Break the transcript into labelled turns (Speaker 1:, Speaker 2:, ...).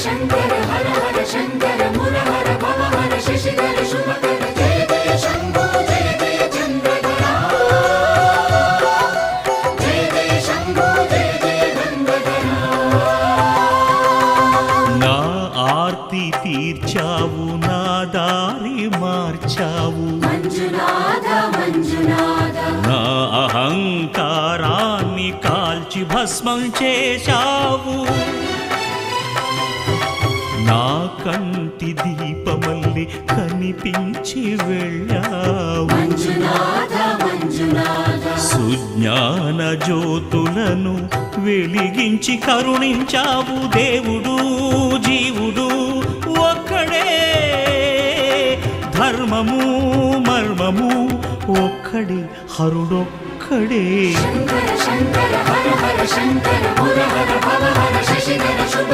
Speaker 1: शंकर हर हर शंकर मुरहर भवहर शशिधर शुभकर जय जय शंभो जय जय चंद्रधरा जय जय शंभो जय जय गंगाधरा
Speaker 2: నా ఆర్తి తీర్చావు నా దారి మార్చావు
Speaker 1: మంజునాథ మంజునాథ
Speaker 2: నా అహంకారాన్ని కాల్చి భస్మం చేశావు నా కంటి దీపమల్లి కనిపించి వెళ్ళావు
Speaker 1: మంజునాథ మంజునాథ
Speaker 2: సుజ్ఞాన జ్యోతులను వెలిగించి కరుణించావు దేవుడు జీవుడు ఒక్కడే ధర్మము మర్మము ఒక్కడే హరుడొక్కడే
Speaker 1: शंकर शंकर हर हर शंकर मुरहर भवहर शशिधर शुभ